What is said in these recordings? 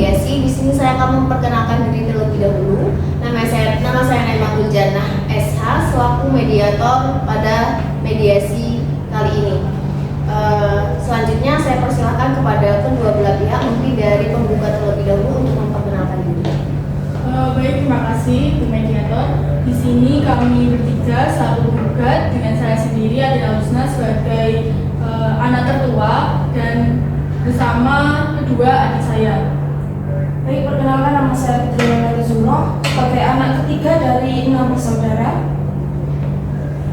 mediasi. Di sini saya akan memperkenalkan diri terlebih dahulu. Nama saya Naimatul Jannah SH selaku mediator pada mediasi kali ini. Selanjutnya saya persilakan kepada kedua belah pihak, mungkin dari penggugat terlebih dahulu untuk memperkenalkan diri. Baik, terima kasih Bu Mediator. Di sini kami bertiga selaku penggugat dengan saya sendiri adalah Husna sebagai anak tertua dan bersama kedua adik saya. Baik, perkenalkan nama saya Putri Nurhayati Zuhroh sebagai anak ketiga dari 6 bersaudara.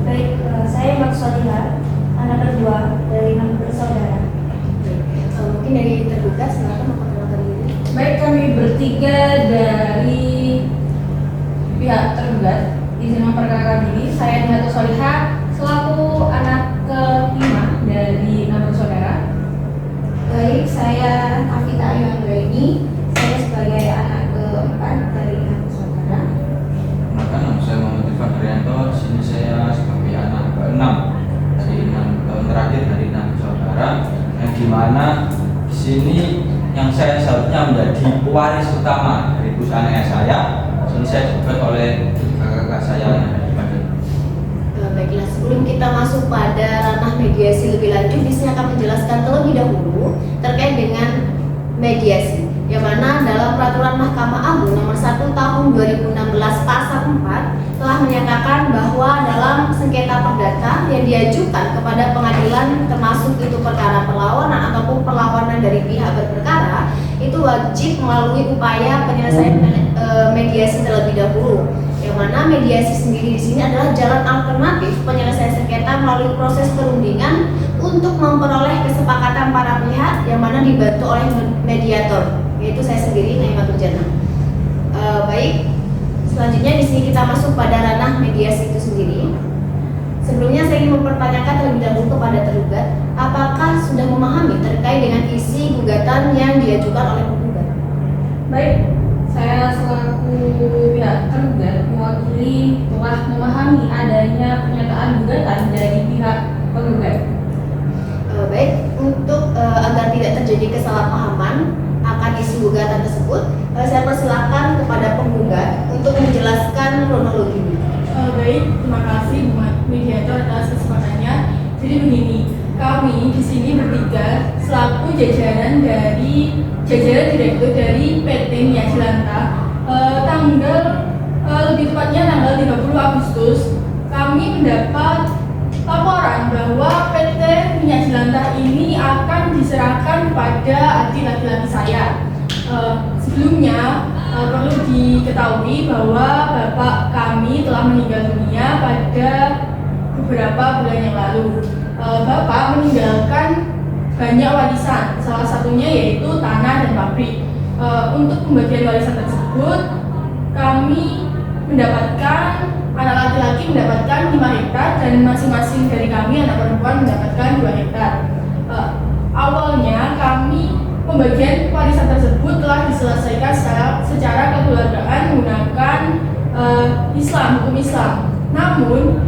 Baik, saya Mak Sholihah, anak kedua dari 6 bersaudara. Mungkin dari tergugat silakan memperkenalkan diri. Baik, kami bertiga dari pihak tergugat izin memperkenalkan diri. Saya Mak Sholihah selaku anak kelima dari 6 bersaudara. Baik, saya Afita Ayu Anggraini. Saya sebagai anak keempat dari 6 bersaudara. Nama saya Muhammad Irfan Haryanto. Di sini saya sebagai anak ke-6 dari 6 tahun terakhir dari 6 bersaudara, yang dimana di sini yang saya seharusnya menjadi pewaris utama dari perusahaan ayah saya. Di sini saya digugat oleh kakak saya yang ada di Bandung. Baiklah, sebelum kita masuk pada ranah mediasi lebih lanjut, di sini akan menjelaskan terlebih dahulu terkait dengan mediasi, yang mana dalam peraturan Mahkamah Agung nomor 1 tahun 2016 pasal 4 telah menyatakan bahwa dalam sengketa perdata yang diajukan kepada pengadilan, termasuk itu perkara perlawanan ataupun perlawanan dari pihak berperkara, itu wajib melalui upaya penyelesaian mediasi terlebih dahulu. Yang mana mediasi sendiri di sini adalah jalan alternatif penyelesaian sengketa melalui proses perundingan untuk memperoleh kesepakatan para pihak, yang mana dibantu oleh mediator, yaitu saya sendiri Naimatul Jannah. Baik, selanjutnya di sini kita masuk pada ranah mediasi itu sendiri. Sebelumnya saya ingin mempertanyakan terlebih dahulu kepada tergugat, apakah sudah memahami terkait dengan isi gugatan yang diajukan oleh penggugat? Baik, saya selaku pihak tergugat mewakili telah memahami adanya pernyataan gugatan dari pihak penggugat. Baik, untuk agar tidak terjadi kesalahpahaman akan isi gugatan tersebut, saya persilakan kepada penggugat untuk menjelaskan kronologinya. Baik, terima kasih Bu Mediator atas kesempatannya. Jadi begini, kami di sini bertiga selaku jajaran direktur dari PT Minyak Jelantah, lebih tepatnya tanggal 30 Agustus kami mendapat laporan bahwa PT Minyak Jelantah ini akan diserahkan pada adik laki-laki saya. Sebelumnya perlu diketahui bahwa bapak kami telah meninggal dunia pada beberapa bulan yang lalu. Bapak meninggalkan banyak warisan, salah satunya yaitu tanah dan pabrik. Untuk pembagian warisan tersebut, kami mendapatkan, anak laki-laki mendapatkan 5 hektar dan masing-masing dari kami anak perempuan mendapatkan 2 hektar. Awalnya kami pembagian warisan tersebut telah diselesaikan secara kekeluargaan menggunakan hukum Islam. Namun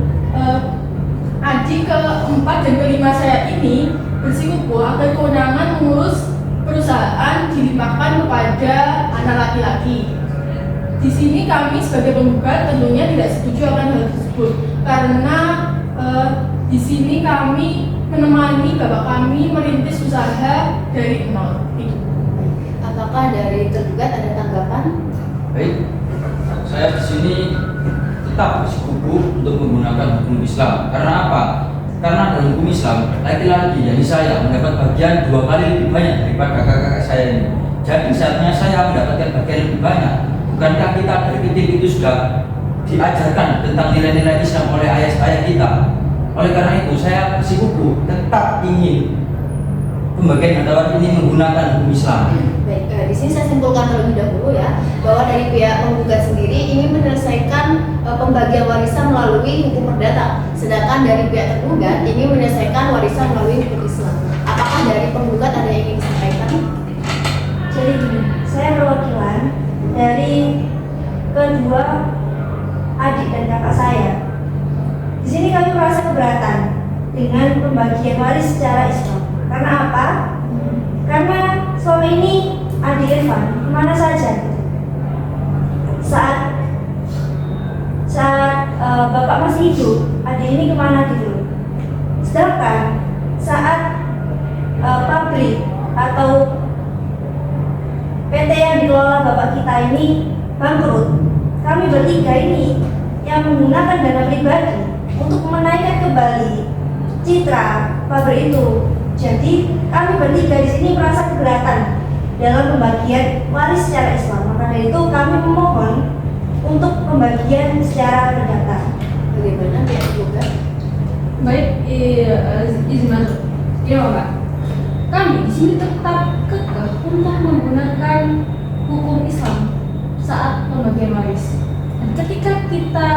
adik keempat dan kelima saya ini bersikukuh agar kewenangan mengurus perusahaan dilimpahkan kepada anak laki-laki. Di sini kami sebagai penggugat tentunya tidak setuju akan hal tersebut, karena di sini kami menemani bapak kami merintis usaha dari nol. Apakah dari tergugat ada tanggapan? Baik, saya di sini tetap bersikukuh untuk menggunakan hukum Islam. Karena apa? Karena dalam hukum Islam, laki-laki jadi saya mendapat bagian 2 kali lebih banyak daripada kakak-kakak saya ini. Jadi saatnya saya mendapatkan bagian lebih banyak. Bukankah kita dari kecil itu sudah diajarkan tentang nilai-nilai Islam oleh ayah kita? Oleh karena itu saya bersikukuh tetap ingin pembagian harta ini menggunakan hukum Islam. Baik, di sini saya simpulkan terlebih dahulu ya, bahwa dari pihak penggugat sendiri ingin menyelesaikan pembagian warisan melalui hukum perdata, sedangkan dari pihak tergugat ingin menyelesaikan warisan melalui hukum Islam. Apakah dari penggugat ada yang ingin disampaikan? Jadi gini, saya perwakilan dari kedua adik dan kakak saya. Di sini kami merasa keberatan dengan pembagian waris secara Islam. Karena apa? Karena selama ini Adi Irfan kemana saja? Saat Bapak masih hidup, Adi ini kemana gitu? Sedangkan saat pabrik atau PT yang dikelola Bapak kita ini bangkrut, kami bertiga ini yang menggunakan dana pribadi untuk menaikkan kembali citra pabrik itu. Jadi kami bertiga di sini merasa keberatan dalam pembagian waris secara Islam. Maka dari itu kami memohon untuk pembagian secara perdata. Bagaimana pihak tergugat? Baik, izin masuk. Iya Pak. Kami di sini tetap kekeh untuk menggunakan hukum Islam saat pembagian waris. Dan ketika kita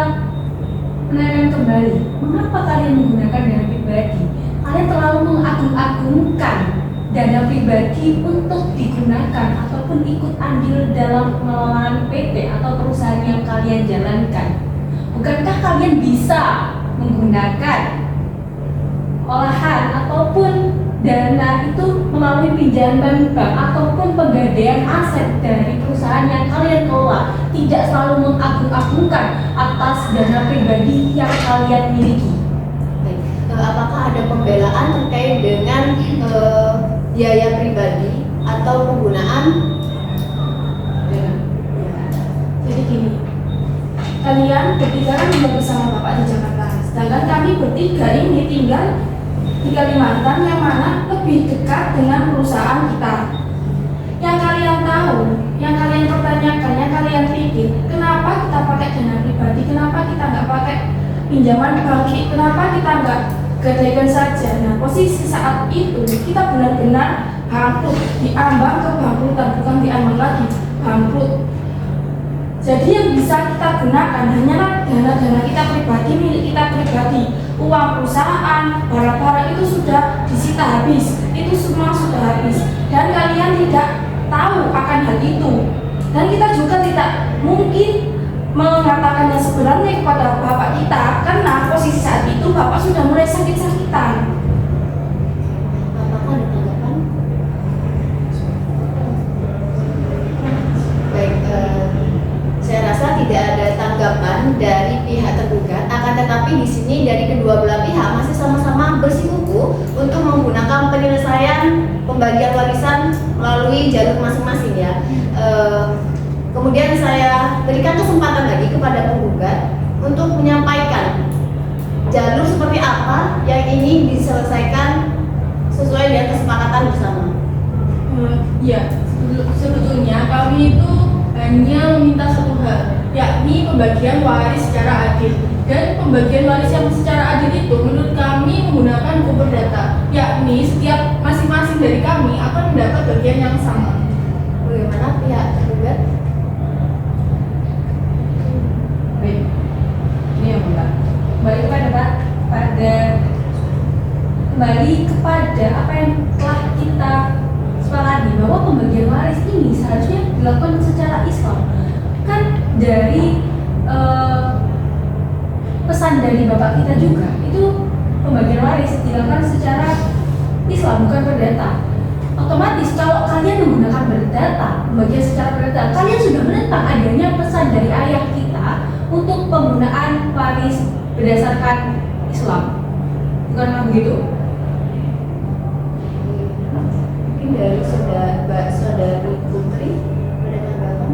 menaikkan kembali, mengapa kalian menggunakan dana pribadi? Kalian terlalu mengagung-agungkan dana pribadi untuk digunakan ataupun ikut andil dalam pengelolaan PT atau perusahaan yang kalian jalankan. Bukankah kalian bisa menggunakan olahan ataupun dana itu melalui pinjaman bank ataupun penggadaian aset dari perusahaan yang kalian kelola, tidak selalu mengagung-agungkan atas dana pribadi yang kalian miliki? Baik. Apakah ada pembelaan terkait dengan biaya pribadi atau penggunaan? Jadi gini, kalian bertiga kan tinggal bersama Bapak di Jakarta, sedangkan kami bertiga ini tinggal di Kalimantan yang mana lebih dekat dengan perusahaan kita. Yang kalian tahu, yang kalian pertanyakan, yang kalian pikir, kenapa kita pakai dana pribadi, kenapa kita nggak pakai pinjaman bank, kenapa kita nggak gadaikan saja. Nah, posisi saat itu kita benar-benar bangkrut, diambang kebangkrutan, bukan diambang lagi, bangkrut. Jadi yang bisa kita gunakan hanyalah dana-dana kita pribadi, milik kita pribadi. Uang perusahaan, barang-barang itu sudah disita habis, itu semua sudah habis. Dan kalian tidak tahu akan hal itu. Dan kita juga tidak mungkin mengatakan yang sebenarnya kepada bapak kita, karena posisi saat itu bapak sudah mulai sakit-sakitan. Apakah ada tanggapan? Baik, saya rasa tidak ada tanggapan dari pihak tergugat. Akan tetapi di sini dari kedua belah pihak masih sama-sama bersikukuh untuk menggunakan penyelesaian pembagian warisan melalui jalur masing-masing ya. Kemudian saya berikan kesempatan lagi kepada penggugat untuk menyampaikan jalur seperti apa yang ingin diselesaikan sesuai dengan kesepakatan bersama. Ya, sebetulnya kami itu hanya meminta satu hal, yakni pembagian waris secara adil. Dan pembagian waris yang secara adil itu menurut kami menggunakan hukum perdata, yakni setiap masing-masing dari kami akan mendapat bagian yang sama. Bagaimana pihak tergugat? Baik, ini yang Mbak. Kembali kepada Pak, kembali kepada apa yang telah kita sepakati bahwa pembagian waris ini seharusnya dilakukan secara Islam. Kan dari pesan dari bapak kita juga itu pembagian waris dilakukan secara Islam, bukan perdata. Otomatis kalau kalian menggunakan perdata, pembagian secara perdata, kalian sudah menentang adanya pesan dari ayah kita untuk penggunaan waris berdasarkan Islam. Bukankah begitu? Mungkin dari saudari Putri ada tanggapan?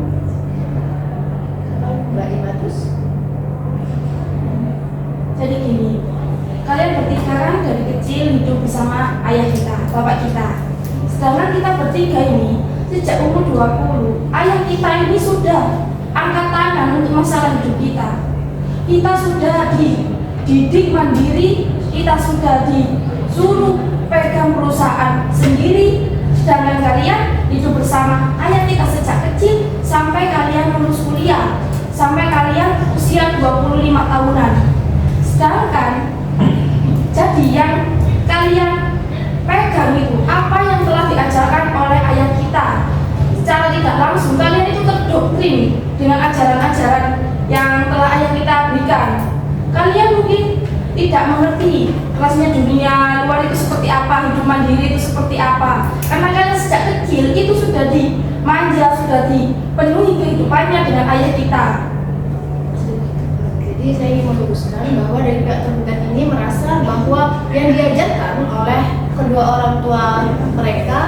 Atau Mbak Imatus? Jadi gini, kalian bertiga kan dari kecil hidup bersama ayah kita, bapak kita. Sedangkan kita bertiga ini sejak umur 20, ayah kita ini sudah angkat tangan untuk masalah hidup kita. Kita sudah dididik mandiri, kita sudah disuruh pegang perusahaan sendiri. Sedangkan kalian hidup bersama ayah kita sejak kecil sampai kalian lulus kuliah, sampai kalian usia 25 tahunan. Sedangkan jadi yang kalian pegang itu apa yang telah diajarkan oleh ayah kita. Secara tidak langsung kalian itu terdoktrin dengan ajaran-ajaran yang telah ayah kita berikan. Kalian mungkin tidak mengerti rasanya dunia luar itu seperti apa, hidup mandiri itu seperti apa. Karena kalian sejak kecil itu sudah manja, sudah dipenuhi kehidupannya dengan ayah kita. Jadi saya ingin meluruskan bahwa dari pihak tergugat ini merasa bahwa yang diajarkan oleh kedua orang tua mereka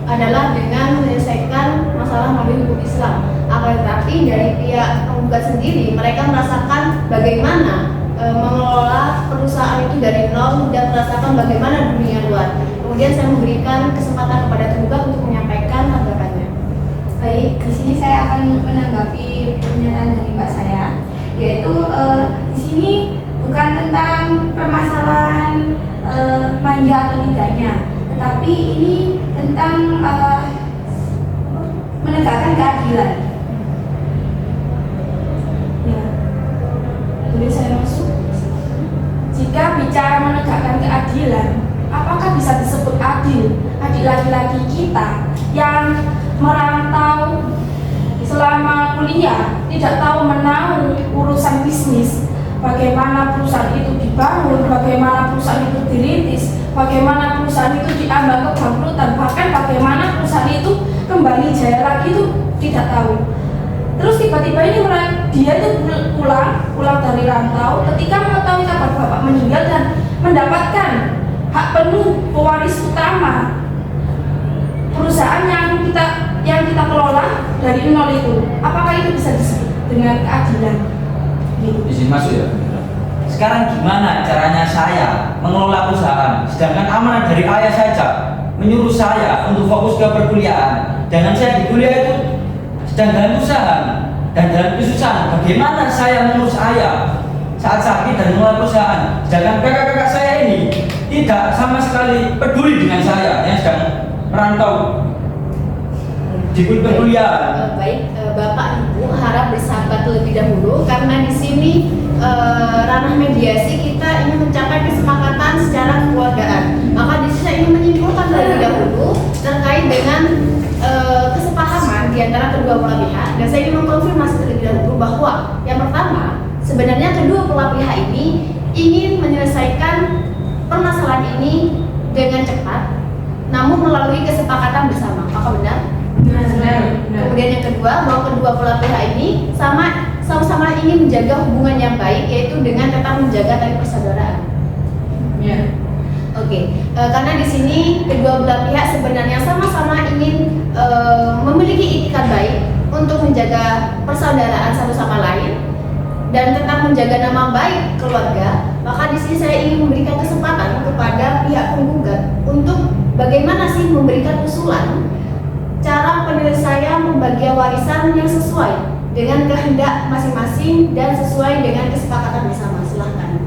adalah dengan menyelesaikan masalah melalui hukum Islam. Akan tetapi dari pihak penggugat sendiri mereka merasakan bagaimana mengelola perusahaan itu dari nol dan merasakan bagaimana dunia luar. Kemudian saya memberikan kesempatan kepada tergugat untuk menyampaikan tanggapannya. Baik, di sini saya akan menanggapi pernyataan dari Mbak saya, yaitu di sini bukan tentang permasalahan manja atau tidaknya, tetapi ini tentang menegakkan keadilan. Ya, Boleh saya masuk? Jika bicara menegakkan keadilan, apakah bisa disebut adil? Adik laki-laki kita yang merantau selama kuliah, tidak tahu menahu urusan bisnis, bagaimana perusahaan itu dibangun, bagaimana perusahaan itu dirintis, bagaimana perusahaan itu diambang kebangkrutan, bahkan bagaimana perusahaan itu kembali jaya lagi itu tidak tahu. Terus tiba-tiba ini dia itu pulang dari rantau ketika mengetahui kabar bapak meninggal dan mendapatkan hak penuh pewaris utama perusahaan yang kita kelola dari nol itu. Apakah itu bisa disebut dengan keadilan? Gitu. Izin masuk ya. Sekarang gimana caranya saya mengelola perusahaan, sedangkan amanah dari ayah saja menyuruh saya untuk fokus ke perkuliahan. Jangan saya di kuliah itu sedang dalam usaha dan dalam kesusahan. Bagaimana saya mengurus ayah saat sakit dan mengelola perusahaan, sedangkan kakak-kakak saya ini tidak sama sekali peduli dengan saya yang sedang merantau di perkuliahan. Baik, Bapak Ibu harap bersabar terlebih dahulu karena di sini ranah mediasi kita ingin mencapai kesepakatan secara kekeluargaan. Maka di sini saya ingin menyimpulkan terlebih dahulu terkait dengan kesepahaman di antara kedua belah pihak, dan saya ingin mengkonfirmasi terlebih dahulu bahwa yang pertama, sebenarnya kedua belah pihak ini ingin menyelesaikan permasalahan ini dengan cepat, namun melalui kesepakatan bersama. Apakah benar? Benar. Kemudian yang kedua, bahwa kedua belah pihak ini sama-sama ingin menjaga hubungan yang baik, yaitu dengan tetap menjaga tali persaudaraan. Ya. Oke, karena di sini kedua belah pihak sebenarnya sama-sama ingin memiliki itikat baik untuk menjaga persaudaraan satu sama lain dan tetap menjaga nama baik keluarga. Maka di sini saya ingin memberikan kesempatan kepada pihak penggugat untuk bagaimana sih memberikan usulan cara penyelesaian pembagian warisan yang sesuai dengan kehendak masing-masing dan sesuai dengan kesepakatan bersama. Silahkan.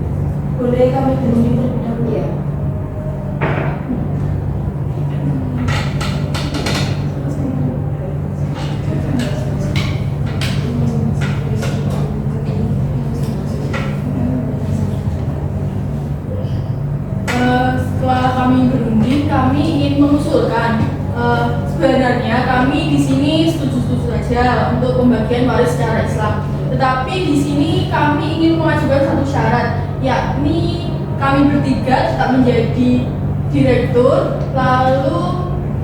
Boleh kami terlebih dahulu? Iya. Setelah kami berunding, kami ingin mengusulkan sebenarnya kami di sini setuju-setuju saja untuk pembagian waris secara Islam. Tetapi di sini kami ingin mengajukan satu syarat, yakni kami bertiga tetap menjadi direktur, lalu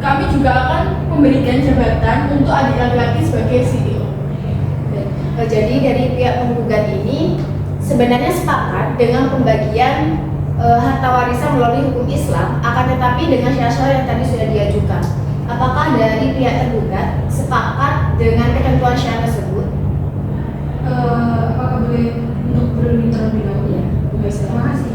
kami juga akan memberikan jabatan untuk adik laki-laki sebagai CEO. Jadi dari pihak penggugat ini sebenarnya sepakat dengan pembagian harta warisan melalui hukum Islam, akan tetapi dengan syarat-syarat yang tadi sudah diajukan. Apakah dari pihak tergugat sepakat dengan ketentuan syarat tersebut? Apakah boleh untuk berunding terlebih dahulu? Ya. Terima kasih.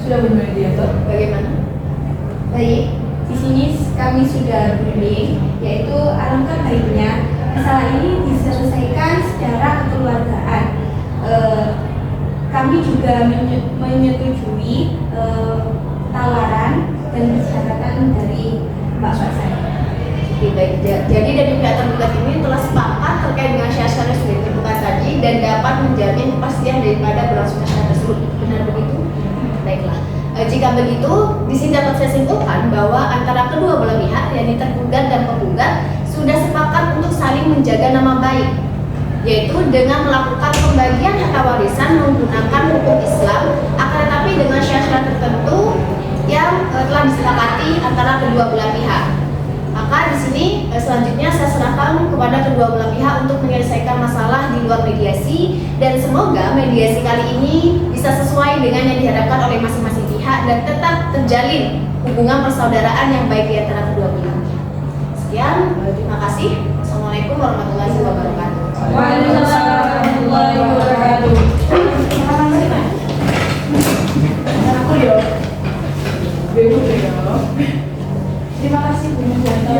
Sudah bermediator. Bagaimana? baik, di sini kami sudah berunding, yaitu alangkah baiknya masalah ini diselesaikan secara kekeluargaan. Kami juga menyetujui tawaran dan persyaratan dari bapak saya. Oke, baik. Jadi dari pihak tergugat ini telah sepakat terkait dengan syarat-syarat yang sudah ditentukan tadi dan dapat dapat menjamin kepastian daripada berlangsungnya syarat tersebut. Benar begitu? Baiklah. Jika begitu, di sini dapat saya simpulkan bahwa antara kedua belah pihak, yakni tergugat dan penggugat, sudah sepakat untuk saling menjaga nama baik, yaitu dengan melakukan pembagian harta warisan menggunakan hukum Islam, akan tetapi dengan syarat tertentu yang telah disepakati antara kedua belah pihak. Maka di sini selanjutnya saya serahkan kepada kedua belah pihak untuk menyelesaikan masalah di luar mediasi, dan semoga mediasi kali ini bisa sesuai dengan yang diharapkan oleh masing-masing pihak dan tetap terjalin hubungan persaudaraan yang baik di antara kedua belah. Sekian, terima kasih. Assalamualaikum warahmatullahi wabarakatuh. Waalaikumsalam warahmatullahi wabarakatuh. Aku ya. Terima kasih Bu Mujianto.